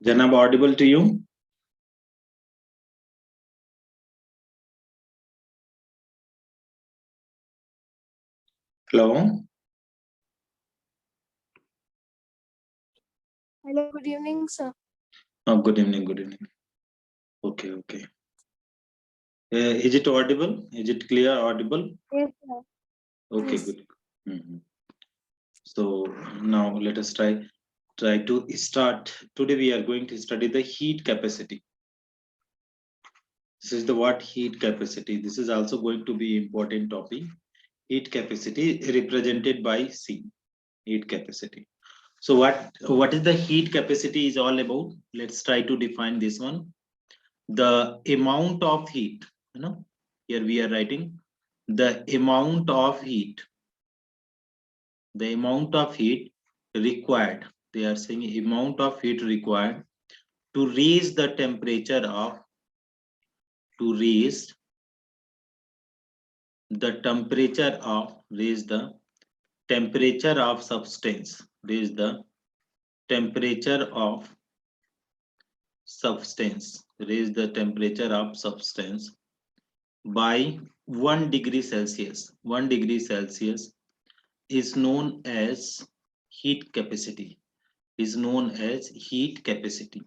Janab, audible to you? Hello? Hello, good evening, sir. Oh, good evening, good evening. Okay, okay. Is it audible? Is it clear, audible? Yes, sir. Okay, Yes. good. Mhm. So now let us try to start. Today we are going to study the heat capacity. This is the what heat capacity. This is also going to be important topic. Heat capacity represented by C. Heat capacity. So what is the heat capacity is all about? Let's try to define this one. The amount of heat, here we are writing the amount of heat required. They are saying amount of heat required to raise the temperature of to raise the temperature of raise the temperature of substance raise the temperature of raise the temperature of substance by 1 degree Celsius. 1 degree Celsius is known as heat capacity. Is known as heat capacity.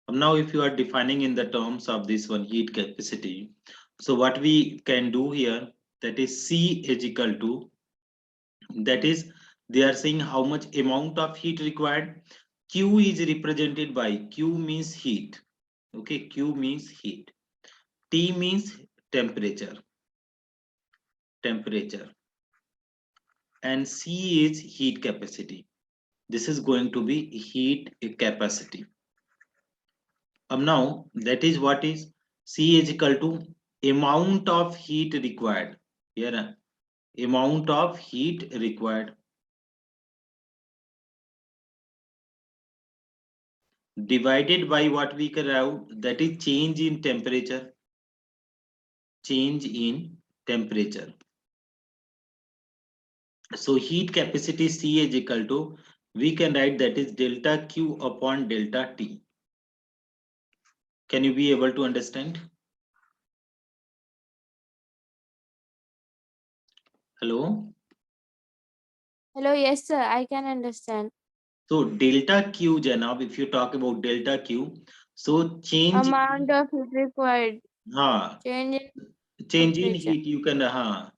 Now, if you are defining in the terms of this one heat capacity, so what we can do here, that is C is equal to, that is, they are saying how much amount of heat required. Q is represented by, Q means heat. Okay, Q means heat. T means temperature. And C is heat capacity. This is going to be heat capacity. Now that is what is C is equal to amount of heat required. Here, amount of heat required divided by what we can have, that is change in temperature. Change in temperature. So heat capacity C is equal to, we can write that is delta Q upon delta T. Can you be able to understand? Hello? Hello, yes, sir. I can understand. So delta Q, Janab, if you talk about delta Q, so change, Amount of heat required. ha, Change in change in temperature. heat, you can,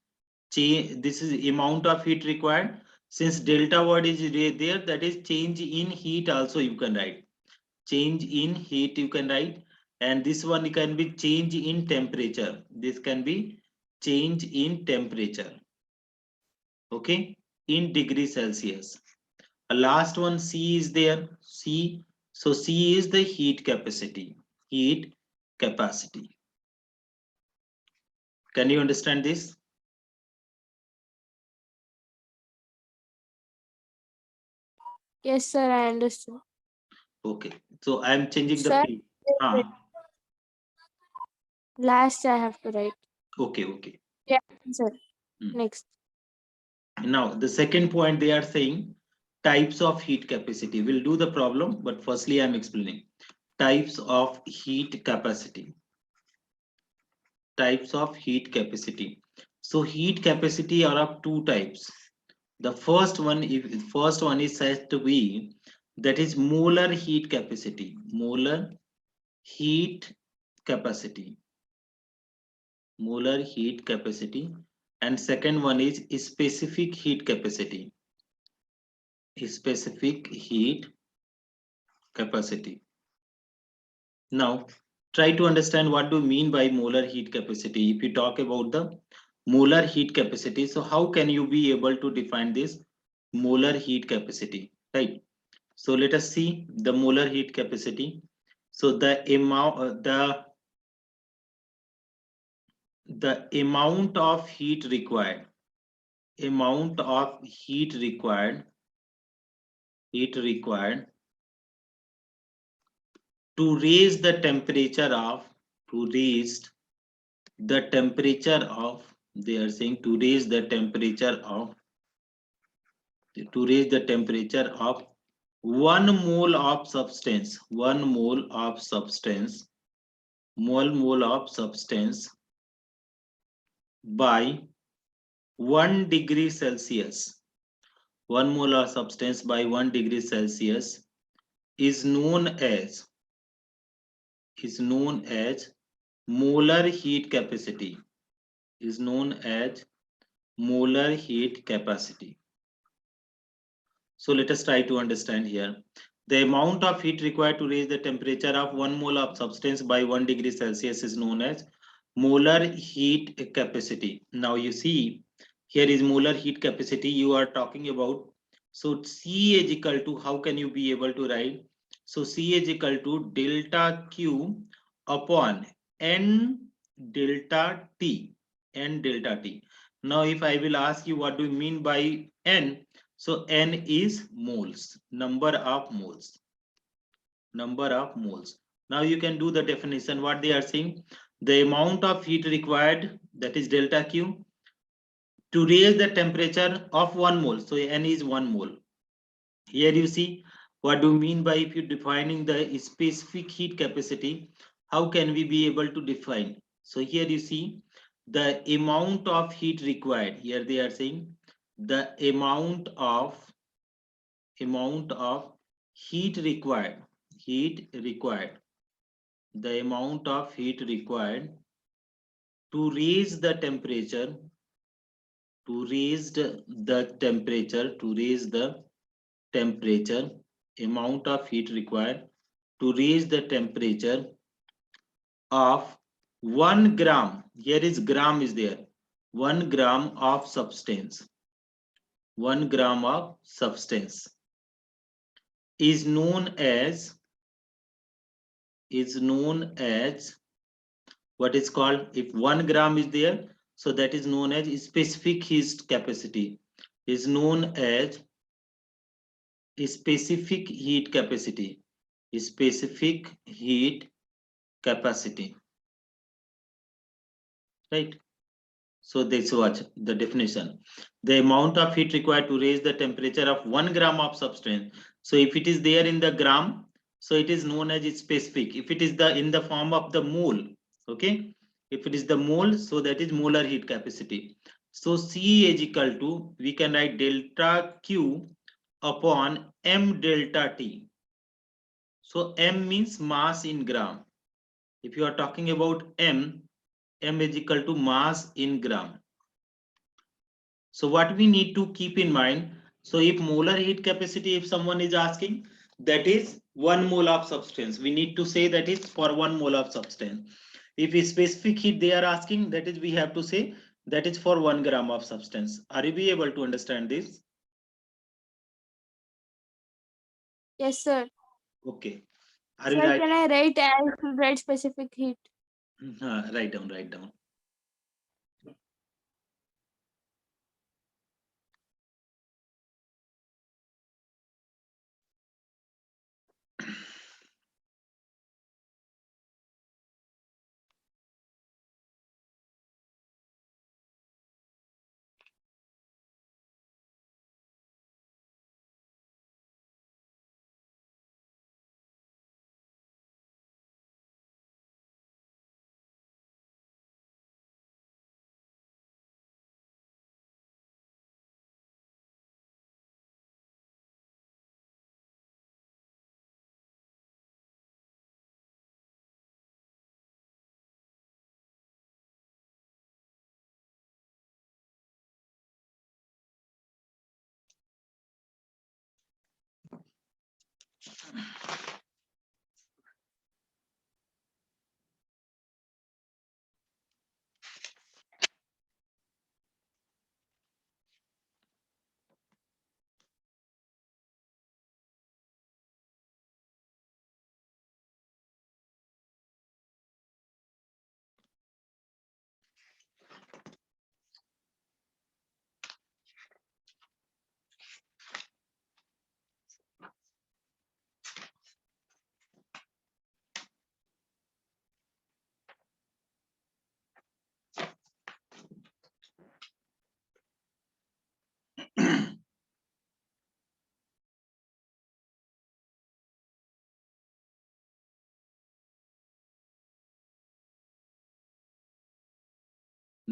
change, this is amount of heat required. Since delta word is there, that is change in heat also you can write. Change in heat you can write. And this one can be change in temperature. This can be change in temperature. Okay, in degree Celsius. Last one C is there. C. So C is the heat capacity. Heat capacity. Can you understand this? Yes, sir. I understood. Okay. So I am changing the Sir, page. last I have to write. Okay, okay. Yeah, sir. Hmm. Next. Now the second point they are saying types of heat capacity. We'll do the problem, but firstly I'm explaining types of heat capacity. Types of heat capacity. So heat capacity are of two types. The first one, if first one is said to be, that is molar heat capacity. Molar heat capacity. Molar heat capacity. And second one is specific heat capacity. Specific heat capacity. Now, try to understand what do you mean by molar heat capacity. If you talk about the molar heat capacity, so how can you be able to define this molar heat capacity, right? So let us see the molar heat capacity. So the amount of heat required, amount of heat required to raise the temperature of, to raise the temperature of, they are saying to raise the temperature of to raise the temperature of 1 mole of substance, 1 mole of substance, mole of substance by 1 degree Celsius. 1 mole of substance by 1 degree Celsius is known as molar heat capacity, is known as molar heat capacity. So let us try to understand here. The amount of heat required to raise the temperature of 1 mole of substance by 1 degree Celsius is known as molar heat capacity. Now you see, here is molar heat capacity you are talking about. So C is equal to, how can you be able to write? So C is equal to delta Q upon N delta T, N delta T. Now if I will ask you what do you mean by N? So N is moles, number of moles, number of moles. Now you can do the definition. What they are saying, the amount of heat required, that is delta Q, to raise the temperature of 1 mole. So N is 1 mole. Here you see, what do you mean by, if you're defining the specific heat capacity, how can we be able to define? So here you see the amount of heat required. Here they are saying the amount of heat required, the amount of heat required to raise the temperature, to raise the temperature, amount of heat required to raise the temperature of 1 gram. Here is gram is there, 1 gram of substance, 1 gram of substance is known as, what is called, if 1 gram is there, so that is known as specific heat capacity, is known as specific heat capacity, specific heat capacity, right? So this was the definition. The amount of heat required to raise the temperature of 1 gram of substance. So if it is there in the gram, so it is known as specific. If it is the in the form of the mole, okay. If it is the mole, so that is molar heat capacity. So C is equal to, we can write delta Q upon M delta T. So M means mass in gram. If you are talking about M, M is equal to mass in gram. So what we need to keep in mind, so if molar heat capacity, if someone is asking, that is 1 mole of substance, we need to say that is for 1 mole of substance. If a specific heat they are asking, that is we have to say that is for 1 gram of substance. Are you be able to understand this? Yes, sir. Okay. Are you Sir, right? can I write? I should write specific heat. Write down, write down.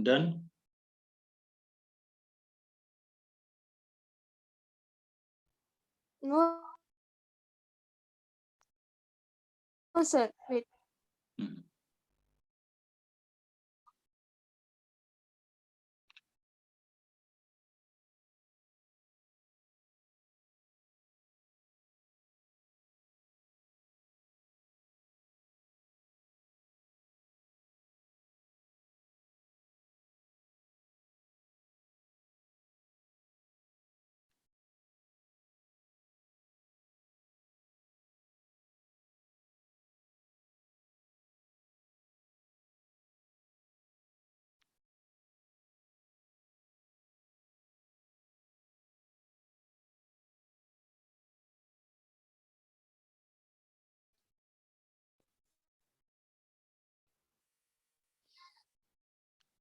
Done. No, sir. Wait. Mhm.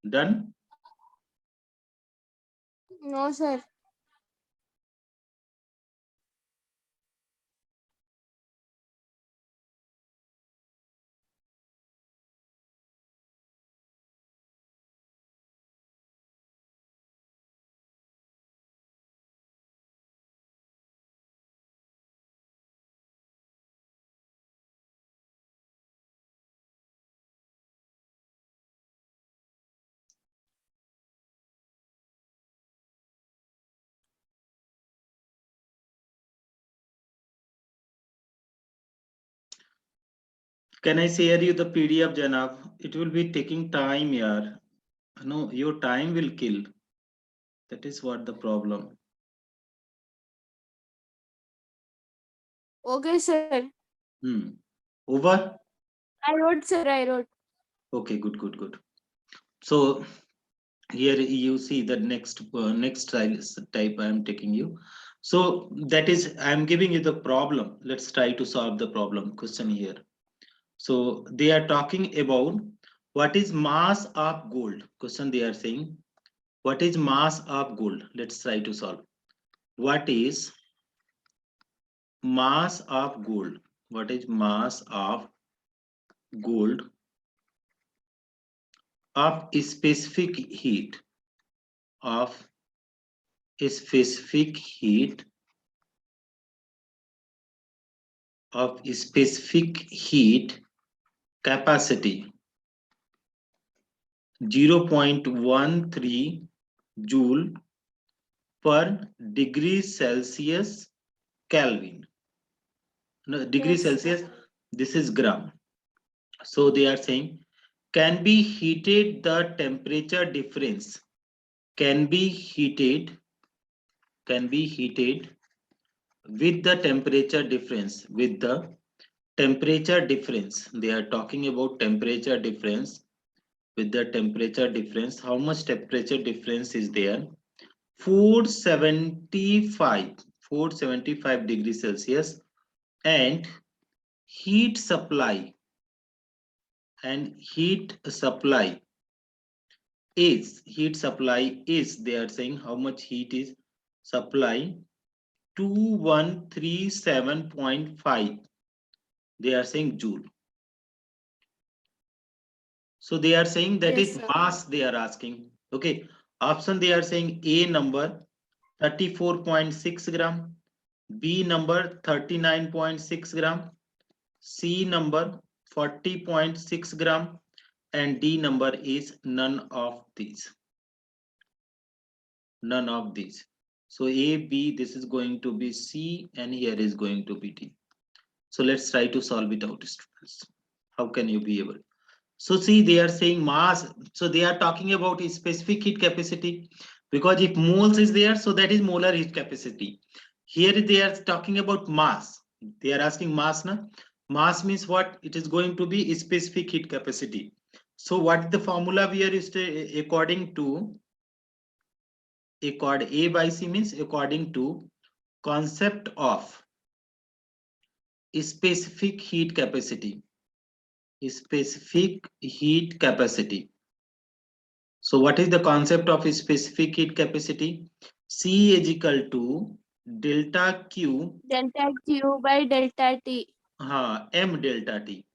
Done. No, sir. Can I share you the PDF, Janab? It will be taking time, yaar. No, your time will kill. That is what the problem. Okay, sir. Over. I wrote, sir. I wrote. Okay, good, good, good. So here you see the next type I am taking you. So that is I am giving you the problem. Let's try to solve the problem question here. So they are talking about what is mass of gold. Question they are saying what is mass of gold. Let's try to solve. What is mass of gold? What is mass of gold of a specific heat of a specific heat of a specific heat capacity 0.13 joule per degree Celsius Kelvin. No, degree Yes. Celsius, this is gram. So they are saying can be heated the temperature difference can be heated can be heated with the temperature difference with the temperature difference. They are talking about temperature difference with the temperature difference. How much temperature difference is there? 475 degrees Celsius and heat supply heat supply is they are saying how much heat is supply 2137.5 they are saying joule. So they are saying that Yes, is sir. mass they are asking. Okay, option they are saying A number 34.6 gram, B number 39.6 gram, C number 40.6 gram, and D number is none of these. None of these. So A, B, this is going to be C, and here is going to be D. So let's try to solve it out, students. How can you be able? So see, they are saying mass. So they are talking about a specific heat capacity because if moles is there, so that is molar heat capacity. Here they are talking about mass. They are asking mass, na? Mass means what? It is going to be a specific heat capacity. So what the formula we are according to A by C means according to concept of specific heat capacity. Specific heat capacity. So what is the concept of specific heat capacity? C is equal to delta Q Delta Q by delta T. M delta T.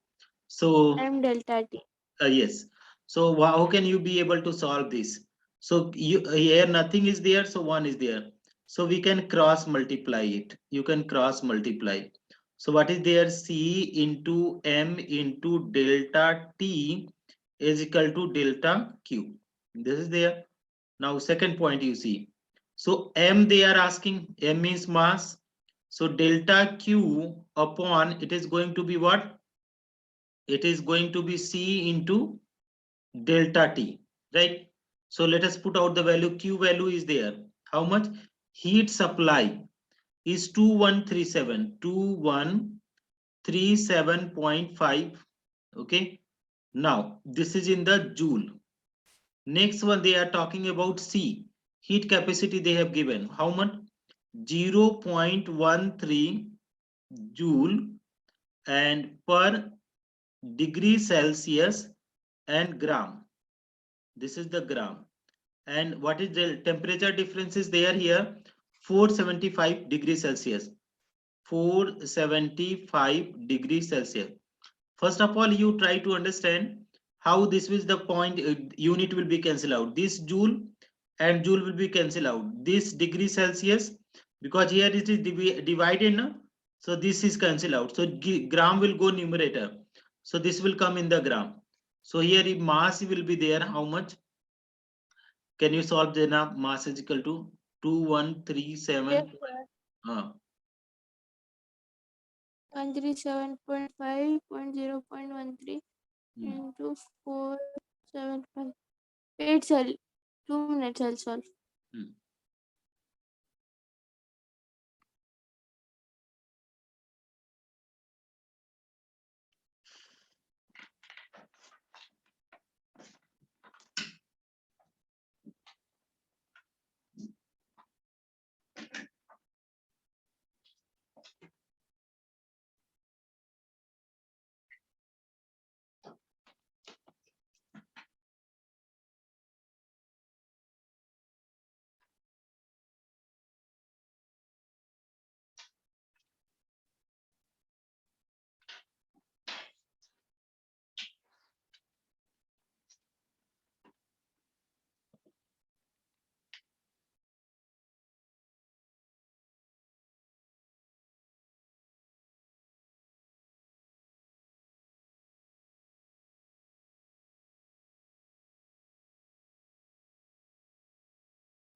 So M delta T. yes. So how can you be able to solve this? So you here nothing is there, so 1 is there. So we can cross multiply it. You can cross multiply. So what is there? C into M into delta T is equal to delta Q. This is there. Now second point you see. So M they are asking, M means mass. So delta Q upon it is going to be what? It is going to be C into delta T, right? So let us put out the value. Q value is there. How much? Heat supply is 2137, 2137.5. Okay. Now this is in the joule. Next one they are talking about C. Heat capacity they have given. How much? 0.13 joule and per degree Celsius and gram. This is the gram. And what is the temperature difference is there here? 475 degrees Celsius. 475 degrees Celsius. First of all, you try to understand how this is the point. Unit will be cancelled out. This joule and joule will be cancelled out. This degree Celsius, because here it is divided, no? So this is cancelled out. So gram will go numerator. So this will come in the gram. So here if mass will be there, how much? Can you solve the mass is equal to Yes, 2137? sir. Uh, 137.5.0.13 hmm, into 475. Wait, sir. 2 minutes, I'll solve. hmm.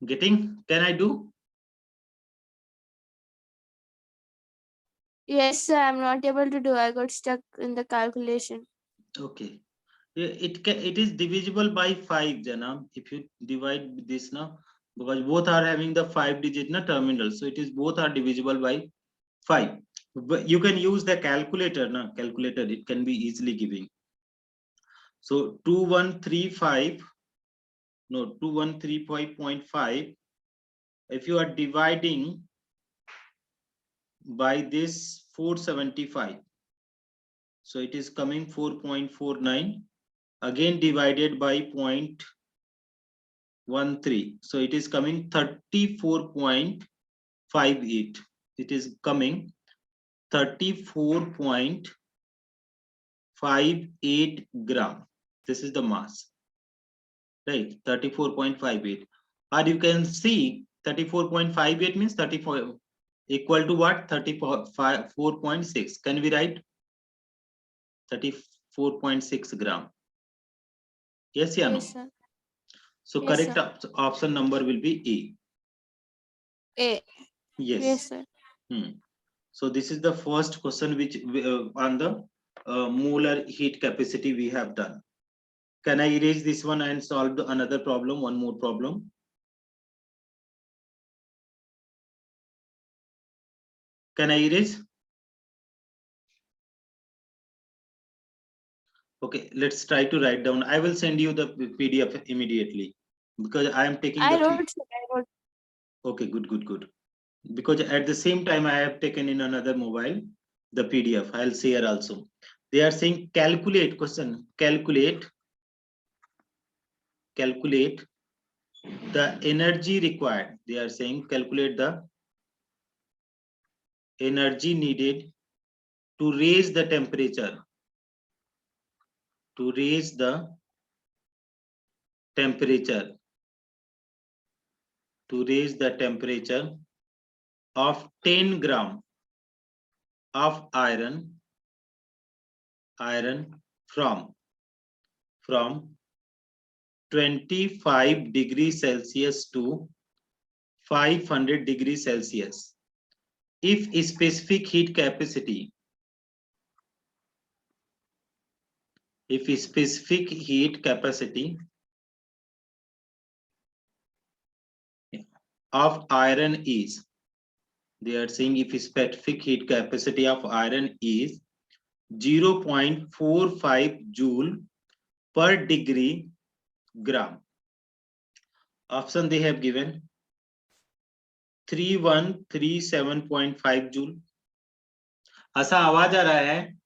Getting? Can I do? Yes, sir. I'm not able to do. I got stuck in the calculation. Okay. It is divisible by 5, Jana. If you divide this now, because both are having the 5-digit na terminal, so it is both are divisible by 5. But you can use the calculator na calculator. It can be easily giving. So 2135, no 2135.5. If you are dividing by this 475, so it is coming 4.49. Again divided by 0.13, so it is coming 34.58. It is coming 34.58 gram. This is the mass, right? 34.58. Or you can see 34.58 means 34 equal to what? 34.6. Can we write 34.6 gram? Yes, yeah, Yes, no. sir. So Yes, correct sir. option number will be A. A. Yes, Yes. sir. Hmm. So this is the first question which on the molar heat capacity we have done. Can I erase this one and solve another problem? One more problem. Can I erase? Okay, let's try to write down. I will send you the PDF immediately because I am taking I the. wrote, sir. I wrote. Okay, good, good, good. Because at the same time I have taken in another mobile the PDF. I'll share also. They are saying calculate question. Calculate the energy required. They are saying calculate the energy needed to raise the temperature, to raise the temperature, to raise the temperature of 10 gram of iron from 25 degrees Celsius to 500 degrees Celsius. If specific heat capacity of iron is, they are saying if specific heat capacity of iron is 0.45 joule per degree gram. Option they have given 3137.5 joule. ऐसा आवाज आ रहा है?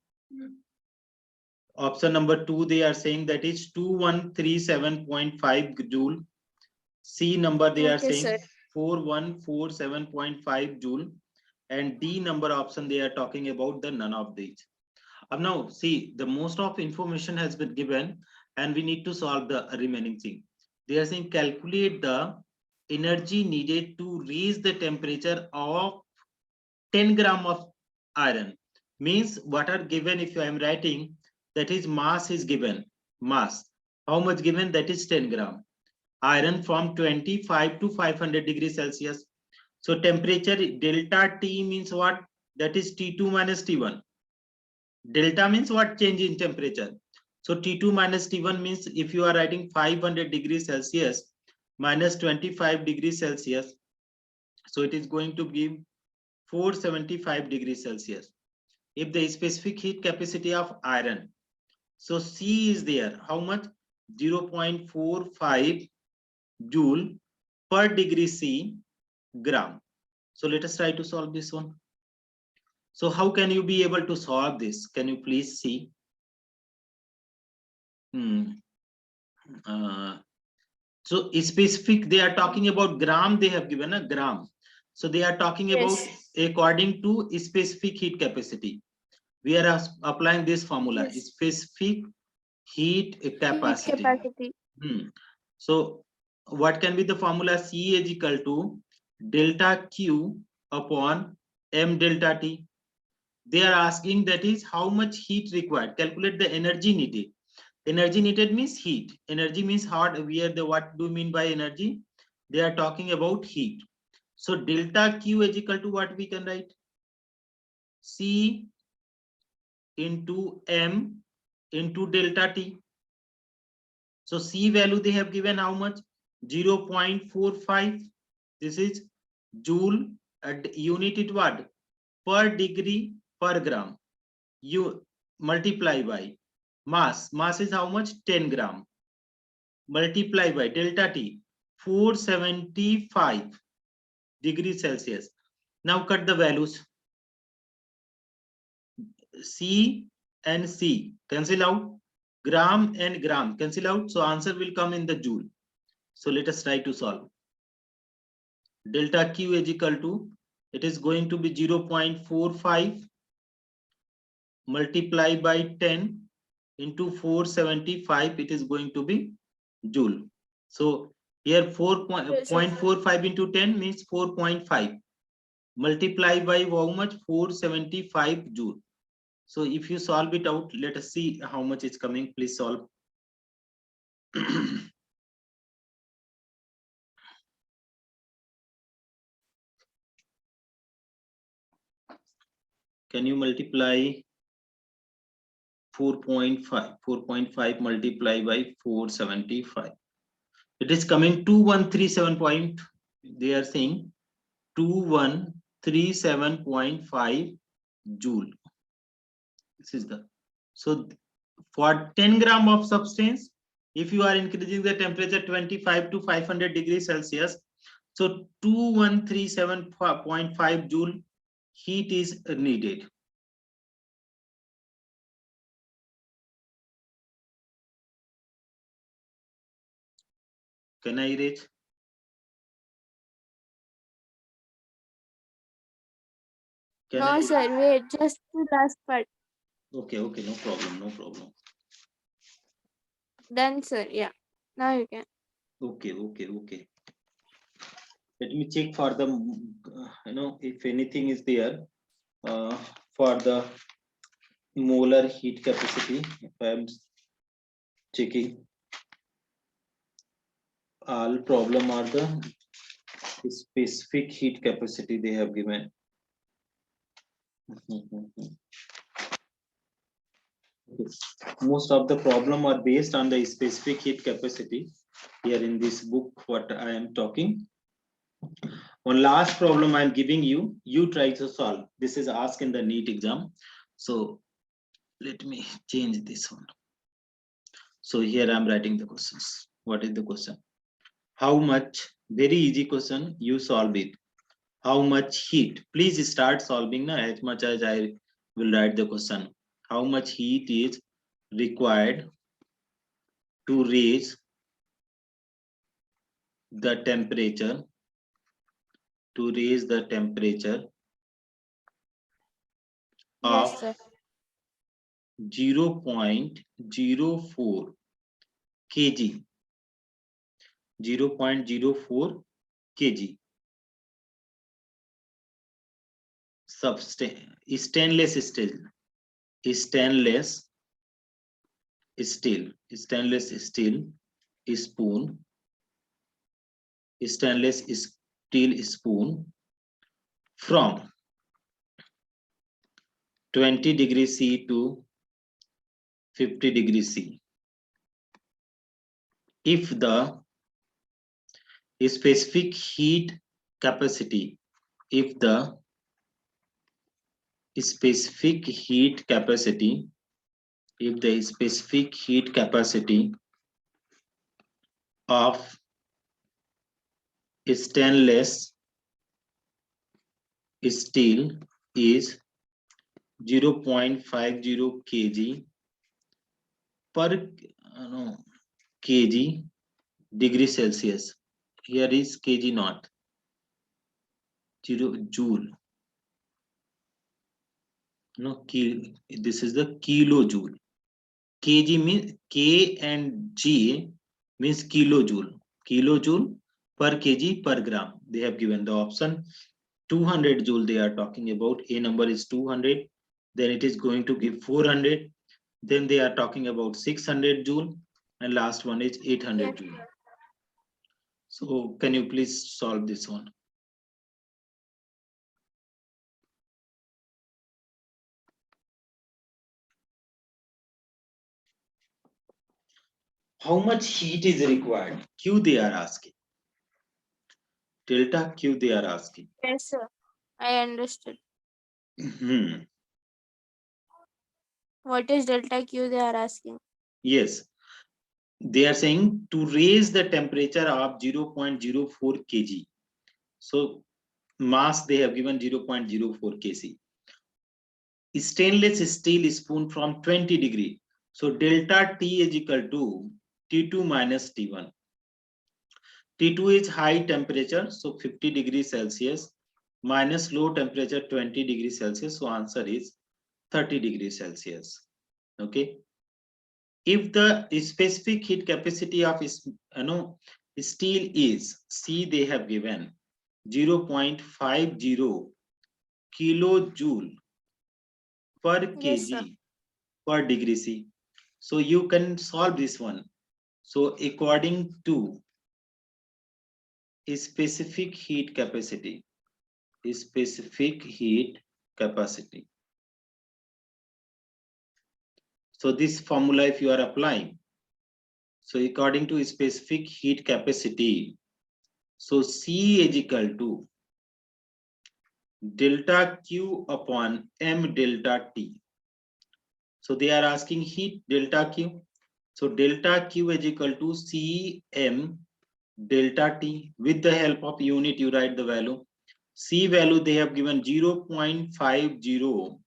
Option number 2 they are saying that is 2137.5 joule. C number they are saying 4147.5 joule, and D number option they are talking about the none of these. Now see, the most of information has been given and we need to solve the remaining thing. They are saying calculate the energy needed to raise the temperature of 10 gram of iron. Means what are given, if I am writing, that is mass is given. Mass. How much given? That is 10 gram. Iron from 25 to 500 degrees Celsius. So temperature delta T means what? That is T2 minus T1. Delta means what? Change in temperature. So T2 minus T1 means if you are writing 500 degrees Celsius minus 25 degrees Celsius, so it is going to give 475 degrees Celsius. If the specific heat capacity of iron, so C is there, how much? 0.45 joule per degree C gram. So let us try to solve this one. So how can you be able to solve this? Can you please see? So specific, they are talking about gram, they have given a gram. So they are talking about according to specific heat capacity. We are applying this formula, specific heat capacity. So what can be the formula? C is equal to delta Q upon M delta T. They are asking that is how much heat required. Calculate the energy needed. Energy needed means heat. Energy means hot. Where the what do you mean by energy? They are talking about heat. So delta Q is equal to what we can write? C into M into delta T. So C value they have given how much? 0.45. This is joule at unit it what? Per degree per gram. You multiply by mass. Mass is how much? 10 gram. Multiply by delta T, 475 degrees Celsius. Now cut the values. C and C cancel out. Gram and gram cancel out. So answer will come in the joule. So let us try to solve. Delta Q is equal to, it is going to be 0.45 multiply by 10 into 475, it is going to be joule. So here 4.45 into 10 means 4.5. Multiply by how much? 475 joule. So if you solve it out, let us see how much is coming. Please solve. Can you multiply 4.5 multiply by 475? It is coming 2137 point. They are saying 2137.5 joule. This is the, so for 10 gram of substance, if you are increasing the temperature 25 to 500 degrees Celsius, so 2137.5 joule heat is needed. Can I erase? No, sir, wait, just the last part. Okay, okay, no problem, no problem. Done, sir. Yeah. Now you can. Okay, okay, okay. Let me check for the, if anything is there for the molar heat capacity. If I am checking, all problem are the specific heat capacity they have given. Most of the problem are based on the specific heat capacity here in this book what I am talking. One last problem I'm giving you, you try to solve. This is asked in the NEET exam. So let me change this one. So here I'm writing the questions. What is the question? How much? Very easy question. You solve it. How much heat? Please start solving now as much as I will write the question. How much heat is required to raise the temperature Yes, of sir. 0.04 kg 0.04 kg stainless steel stainless steel spoon stainless steel spoon from 20 degrees C to 50 degrees C. If the specific heat capacity, if the specific heat capacity, if the specific heat capacity of stainless steel is 0.50 kg per no, kg degree Celsius. Here is kg not 0 joule. No, this is the kilojoule. Kg means K and G means kilojoule. Kilojoule per kg per gram. They have given the option 200 joule. They are talking about. A number is 200. Then it is going to give 400. Then they are talking about 600 joule. And last one is 800 Yes. joule. So can you please solve this one? How much heat is required? Q they are asking. Delta Q they are asking. Yes, sir. I understood. What is delta Q they are asking? Yes, they are saying to raise the temperature of 0.04 kg. So mass they have given 0.04 kg. Stainless steel spoon from 20 degree. So delta T is equal to T2 minus T1. T2 is high temperature, so 50 degrees Celsius minus low temperature 20 degrees Celsius. So answer is 30 degrees Celsius. Okay. If the specific heat capacity of steel is C, they have given 0.50 kilojoule per Yes, sir. kg per degree C. So you can solve this one. So according to specific heat capacity, specific heat capacity. So this formula, if you are applying, so according to specific heat capacity, so C is equal to delta Q upon M delta T. So they are asking heat delta Q. So delta Q is equal to Cm delta T. With the help of unit, you write the value. C value they have given 0.50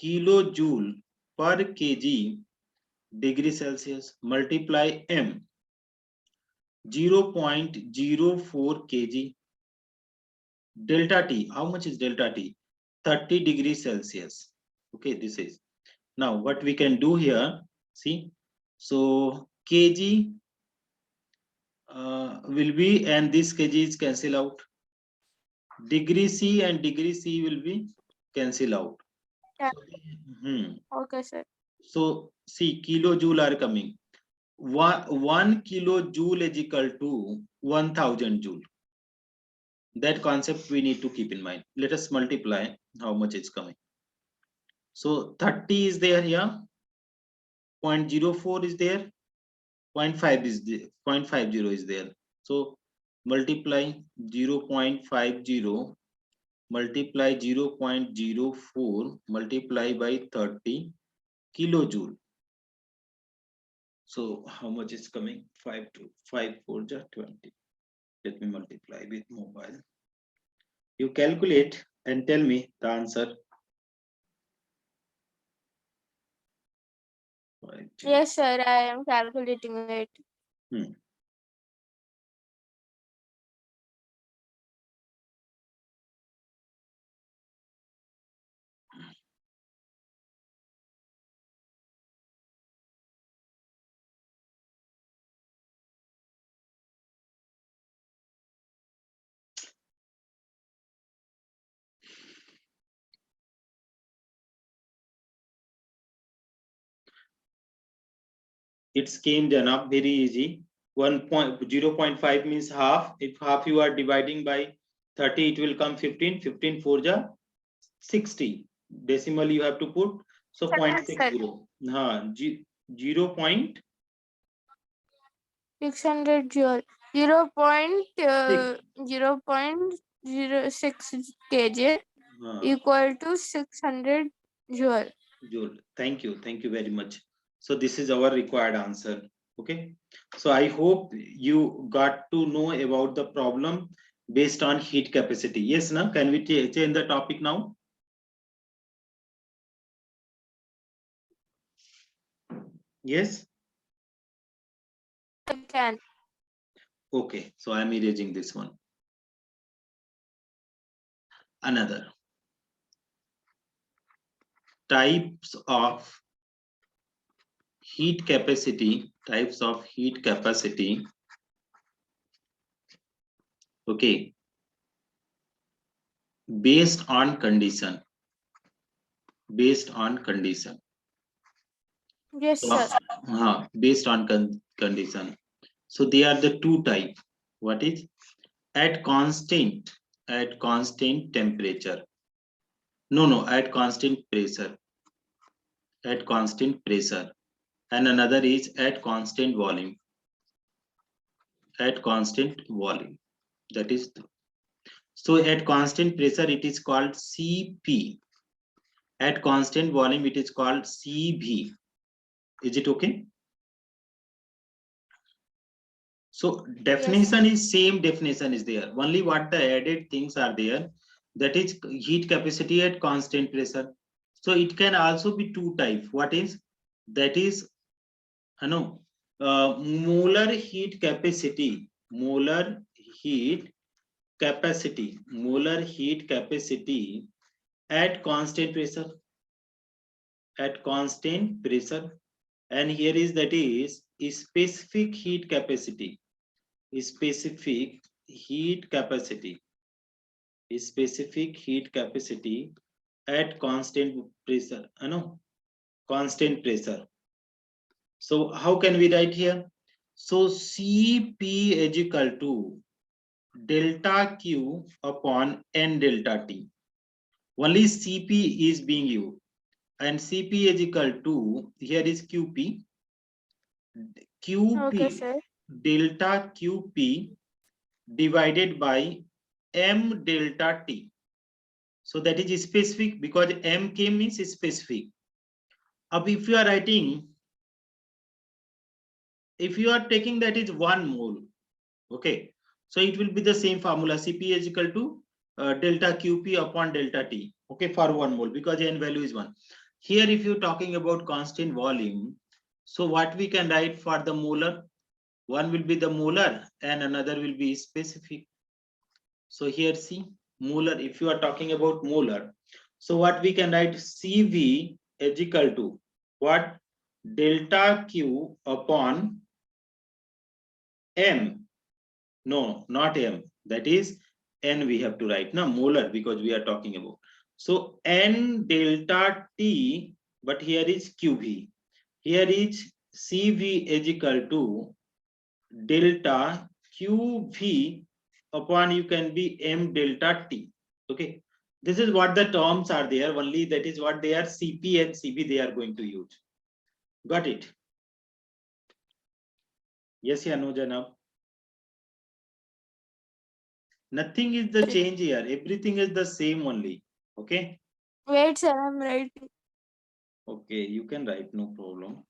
kilojoule per kg degree Celsius multiply M 0.04 kg delta T. How much is delta T? 30 degrees Celsius. Okay, this is. Now what we can do here, see, so kg will be, and this kg is cancel out. Degree C and degree C will be cancel out. Yeah. Hmm. Okay, sir. So see, kilojoule are coming. One kilojoule is equal to 1000 joule. That concept we need to keep in mind. Let us multiply how much it's coming. So 30 is there here, 0.04 is there, 0.5 is there, 0.50 is there. So multiply 0.50 multiply 0.04 multiply by 30 kilojoule. So how much is coming? 5 to 5 4 just 20. Let me multiply with mobile. You calculate and tell me the answer. 50. Yes, sir. I am calculating it. Hmm. It's came done up very easy. 0.5 means half. If half you are dividing by 30, it will come 15. 15 4 ja 60. Decimal you have to put. So 600, 0.60. 0 point 600 joule. 0. 6. 0.06 kg equal to 600 joule. Joule. Thank you very much. So this is our required answer. Okay. So I hope you got to know about the problem based on heat capacity. Yes, now can we change the topic now? Yes. I can. Okay. So I'm erasing this one. Another types of heat capacity. Types of heat capacity. Okay. Based on condition. Based on condition. Yes, So, sir. based on condition. So they are the two type. What is at constant temperature? No, at constant pressure. At constant pressure, and another is at constant volume. At constant volume. That is so at constant pressure it is called CP. At constant volume it is called CV. Is it okay? So Yes. definition is same definition is there. Only what the added things are there. That is heat capacity at constant pressure. So it can also be two type. What is that is no molar heat capacity. Heat Molar heat capacity at constant pressure. At constant pressure, and here is that is specific heat capacity. Specific heat capacity Specific heat capacity at constant pressure. No, constant pressure. So how can we write here? So Cp is equal to delta Q upon N delta T. Only Cp is being used, and Cp is equal to, here is Qp. Okay, Qp sir. delta Qp divided by M delta T. So that is specific because MK means specific. Now if you are writing, if you are taking that is 1 mole, okay, so it will be the same formula. Cp is equal to delta Qp upon delta T, okay, for 1 mole because N value is 1. Here if you're talking about constant volume, so what we can write for the molar, one will be the molar and another will be specific. So here see molar, if you are talking about molar, so what we can write, Cv is equal to what, delta Q upon M. No, not m. That is n we have to write now, molar, because we are talking about. So n delta T, but here is QV. Here is CV is equal to delta QV upon you can be m delta T. Okay. This is what the terms are there. Only that is what they are, CP and CV they are going to use. Got it? Yes, yeah, no, Janab. Nothing is the change here. Everything is the same only. Okay. Wait, sir, I'm writing. Okay, you can write, no problem.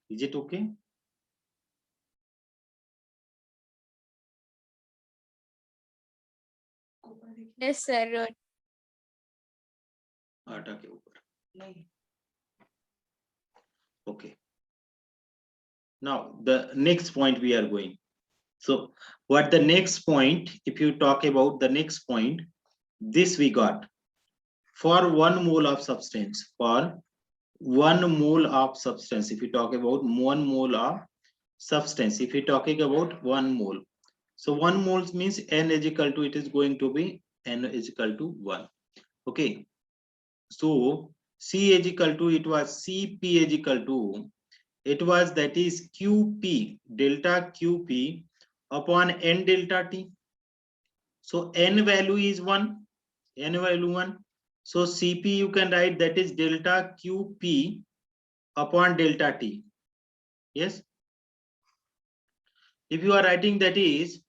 Is it okay? Yes, sir. आटा के ऊपर. Okay. Now the next point we are going. So what the next point, if you talk about the next point, this we got for 1 mole of substance, for 1 mole of substance, if you talk about 1 mole of substance, if you're talking about 1 mole, so 1 moles means n is equal to, it is going to be n is equal to 1. Okay, so C is equal to, it was CP is equal to, it was that is QP, delta QP upon n delta T. So n value is 1, n value 1. So CP you can write that is delta QP upon delta T. Yes. If you are writing that is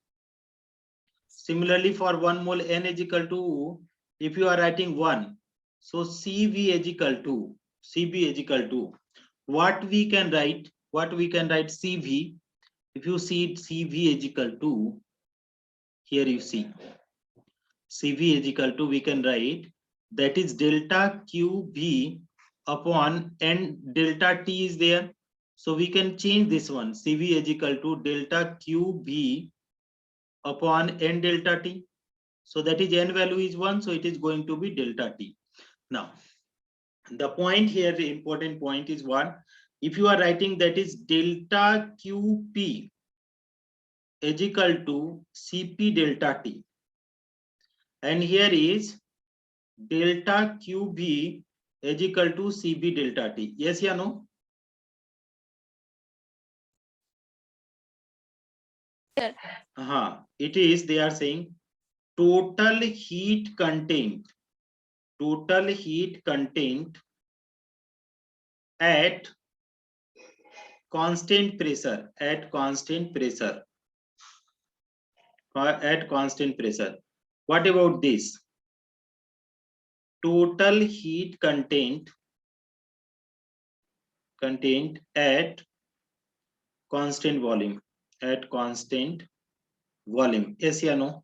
similarly for 1 mole n is equal to, if you are writing 1, so CV is equal to, CB is equal to, what we can write, CV. If you see CV is equal to, here you see CV is equal to, we can write that is delta QB upon n delta T is there. So we can change this one, CV is equal to delta QB upon n delta T. So that is n value is 1, so it is going to be delta T. Now, the point here, the important point is what? If you are writing that is delta QP is equal to CP delta T. And here is delta QB is equal to CB delta T. Yes, yeah, no? Sir. It is, they are saying total heat content at constant pressure, What about this? Total heat content at constant volume, Yes, yeah, no?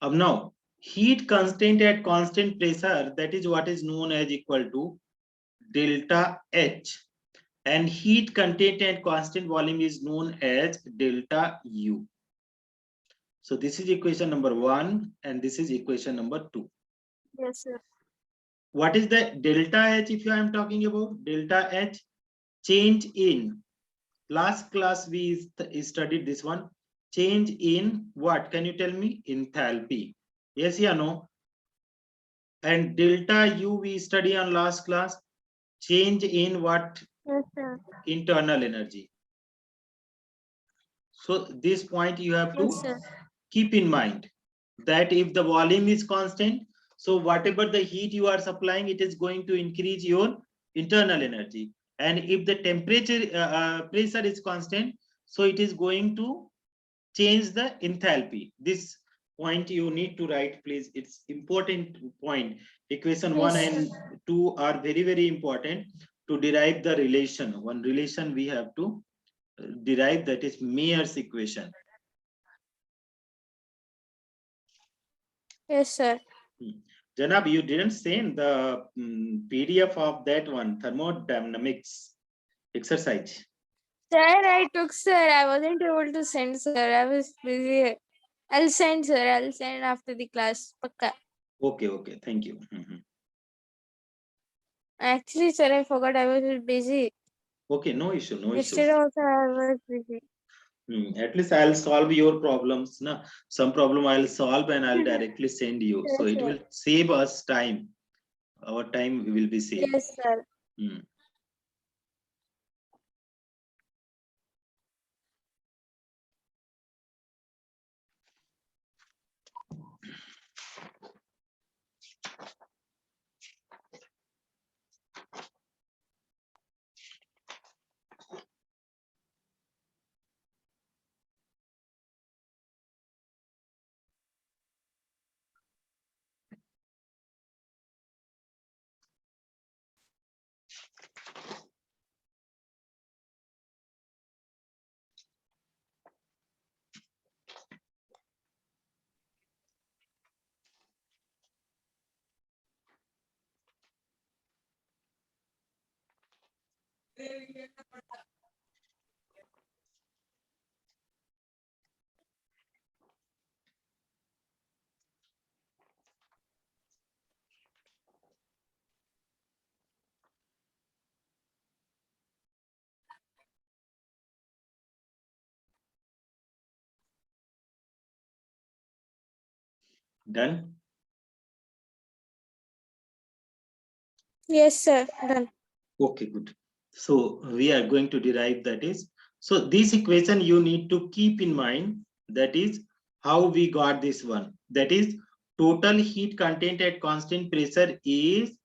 Now, heat constant at constant pressure, that is what is known as equal to delta H, and heat content at constant volume is known as delta U. So this is equation number 1 and this is equation number 2. Yes, sir. What is the delta H? If I am talking about delta H, change in, last class we studied this one, change in what? Can you tell me? Enthalpy. Yes, yeah, no? And delta U we study on last class, change in what? Yes, sir. Internal energy. So this point you have to Yes, sir. keep in mind that if the volume is constant, so whatever the heat you are supplying, it is going to increase your internal energy. And if the temperature pressure is constant, so it is going to change the enthalpy. This point you need to write, please. It's important point. Equation 1 Yes, and 2 are very, very important to derive the relation. One relation we have to derive, that is Mayer's equation. yes, sir. Janab, you didn't send the PDF of that one, thermodynamics exercise. Sir, I took, sir. I wasn't able to send, sir. I was busy. I'll send, sir. I'll send after the class. Pakka. Okay, okay, thank you. Actually, sir, I forgot I was busy. Okay, no issue, no Yesterday issues. also I was busy. At least I'll solve your problems. Na? Some problem I'll solve and I'll directly send you. So Yes, it sir. will save us time. Our time will be saved. Yes, sir. Hmm. Done? Yes, sir. Done. Okay, good. So we are going to derive, that is. So this equation you need to keep in mind, that is how we got this one. That is total heat content at constant pressure is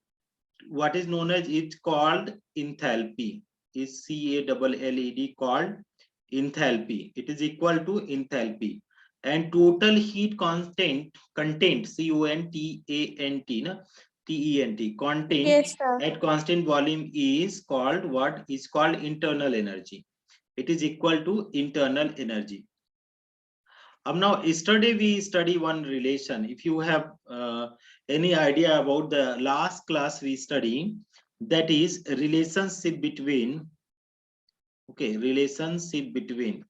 what is known as, it's called enthalpy. Is CALLED, called enthalpy. It is equal to enthalpy. And total heat content CONTANT, na? TENT, content Yes, sir. at constant volume is called what? Is called internal energy. It is equal to internal energy. Now, yesterday we study one relation. If you have any idea about the last class we study, that is relationship between, okay, relationship between,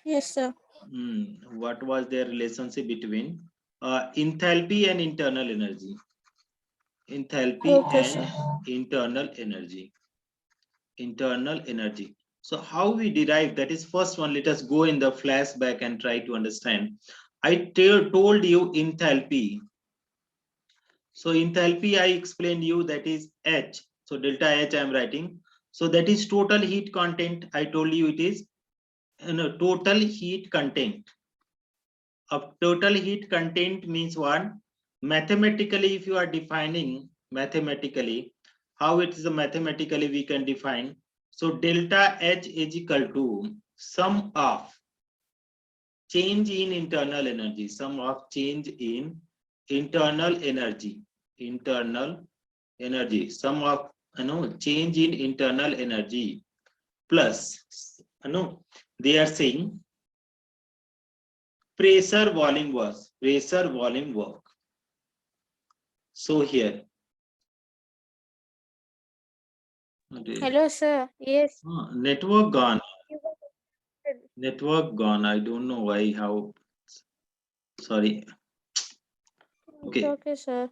Yes, sir. what was their relationship between enthalpy and internal energy? Enthalpy Okay, and sir. internal energy. Internal energy. So how we derive, that is first one, let us go in the flashback and try to understand. I told you enthalpy. So enthalpy I explained you, that is H. So delta H I am writing. So that is total heat content. I told you it is total heat content. Of total heat content means what? Mathematically, if you are defining mathematically, how it is mathematically we can define. So delta H is equal to sum of change in internal energy, sum of change in internal energy, internal energy, sum of change in internal energy plus they are saying pressure volume work. So here Hello, sir. Yes. network gone, You got it. I don't know why, how, sorry. It's Okay. okay, sir.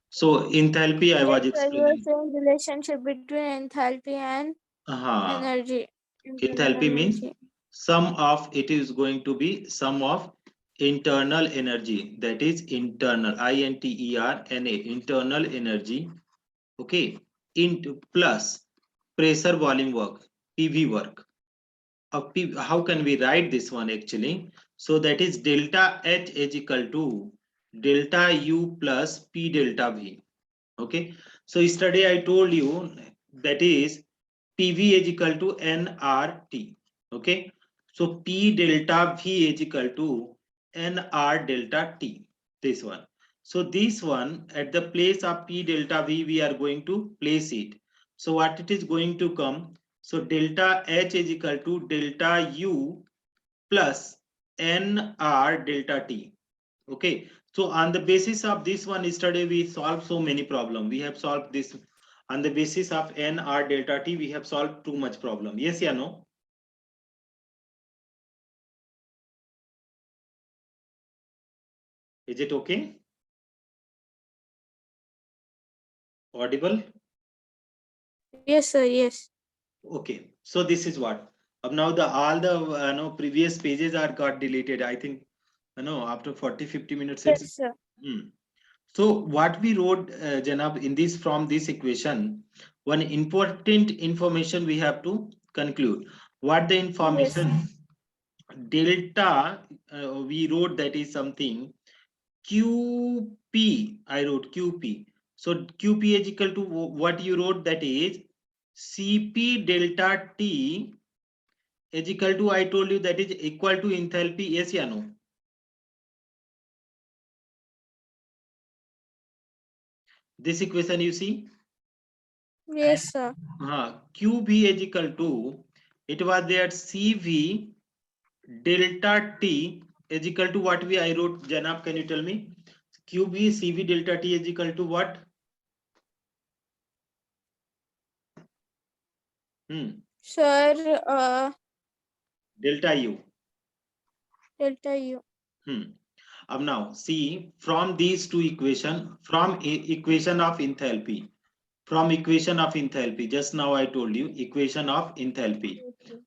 So enthalpy I Yes, was sir. You are explaining. saying relationship between enthalpy and uh energy. Internal Enthalpy means energy. sum of, it is going to be sum of internal energy, that is internal, INTERNA, internal energy, okay, into plus pressure volume work, PV work. How can we write this one actually? So that is delta H is equal to delta U plus P delta V. Okay. So yesterday I told you that is PV is equal to nRT. Okay. So P delta V is equal to nr delta T. This one. So this one at the place of P delta V, we are going to place it. So what it is going to come? So delta H is equal to delta U plus nr delta T. Okay. So on the basis of this one, yesterday we solved so many problems. We have solved this on the basis of nr delta T. We have solved too much problem. Yes, yeah, no? Is it okay? Audible? Yes, sir. Yes. Okay, so this is what. Now the all the previous pages are got deleted. I think after 40-50 minutes it's. Yes, sir. So what we wrote, Janab, in this from this equation, one important information we have to conclude. What the Yes. information delta we wrote, that is something QP. I wrote QP. So QP is equal to what you wrote, that is CP delta T is equal to, I told you, that is equal to enthalpy. Yes, yeah, no? This equation you see, Yes, sir. QB is equal to, it was there CV delta T is equal to what I wrote, Janab, can you tell me? QB CV delta T is equal to what? Sir, Delta U. delta U. Now see, from these two equation, from equation of enthalpy, just now I told you equation of enthalpy.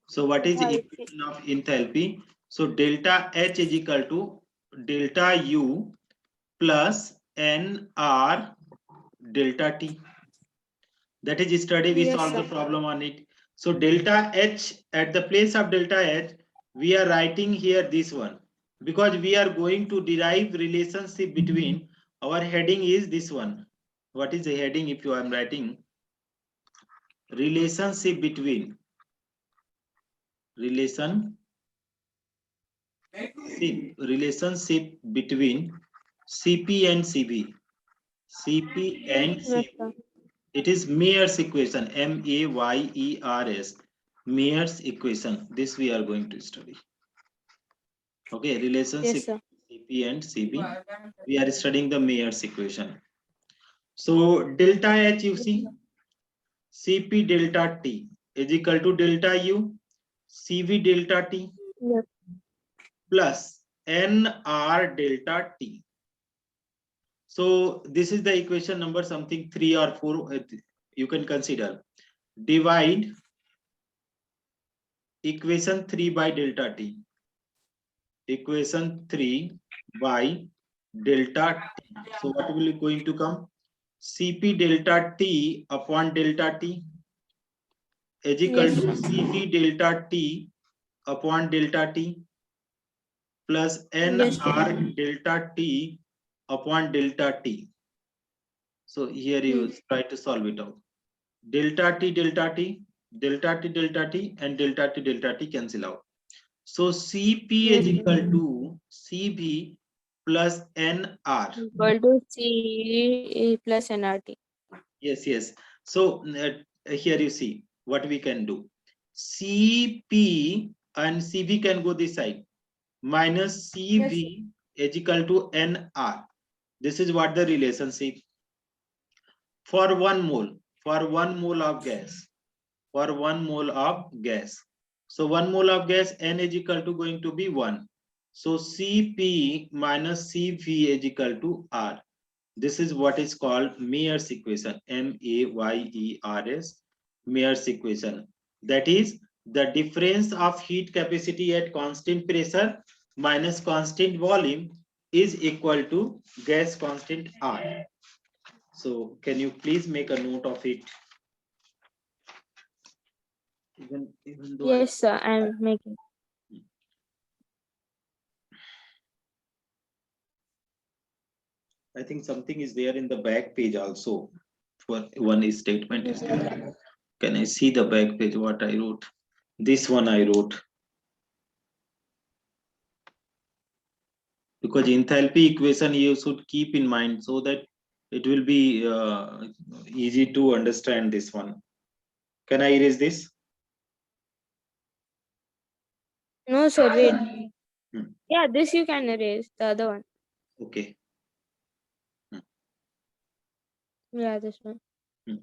So what is Enthalpy. equation of enthalpy? So delta H is equal to delta U plus nr delta T. That is yesterday we Yes, solved the sir. problem on it. So delta H, at the place of delta H, we are writing here this one, because we are going to derive relationship between, our heading is this one. What is the heading? If you are writing relationship between, relationship between CP and CB. CP and Yes, CB. sir. It is Mayer's equation, Mayers, Mayer's equation. This we are going to study. Okay, Yes, relationship sir. CP and CB. We are studying the Mayer's equation. So delta H, you see, CP delta T is equal to delta U, CV delta T Yes. plus NR delta T. So this is the equation number something 3 or 4. You can consider. Divide equation 3 by delta T. Equation 3 by delta T. So what will going to come? CP delta T upon delta T is equal Yes, to sir. CP delta T upon delta T plus Yes, sir. NR delta T upon delta T. So here Hmm. you try to solve it out. Delta T delta T, delta T delta T, and delta T cancel out. So CP is Yes, sir. equal to CB plus NR. Equal to C plus NRT. Yes, yes. So here you see what we can do. CP and CV can go this side. Minus Yes, sir. CV is equal to NR. This is what the relationship for 1 mole. For 1 mole of gas. For 1 mole of gas. So 1 mole of gas, N is equal to going to be 1. So CP minus CV is equal to R. This is what is called Mayer's equation, Mayers, Mayer's equation. That is the difference of heat capacity at constant pressure minus constant volume is equal to gas constant R. So can you please make a note of it? Even though Yes, sir. I'm making. I think something is there in the back page also. For one statement is there. Can I see the back page what I wrote? This one I wrote. because enthalpy equation you should keep in mind so that it will be easy to understand this one. Can I erase this? No, sir. Wait. Hmm. Yeah, this you can erase. The other one. Okay. Yeah, this one. Hmm.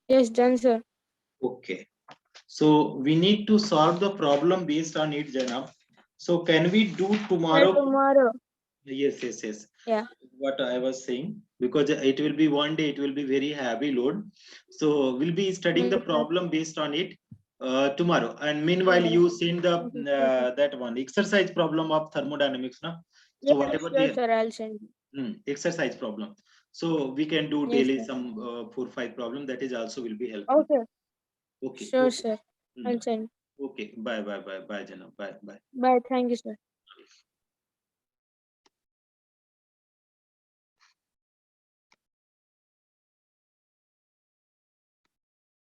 Yes, done, sir. Okay. So we need to solve the problem based on it, Janab. So can we do Sir, tomorrow? tomorrow. Yes, yes, yes. Yeah. What I was saying, because it will be one day, it will be very heavy load. So we'll be studying the Sir. problem based on it tomorrow. And meanwhile, Tomorrow. you send the Okay, sure, sir. that one exercise problem of thermodynamics, na? So Yeah, whatever sure, the sir. I'll send you. exercise problem. So we can do Yes, daily sir. some 4 5 problem. That is also will be helpful. Okay. Okay, Sure, okay. sir. Hmm. I'll send. Okay. Bye, bye, bye, bye, Janab. Bye, bye. Bye. Thank you, sir.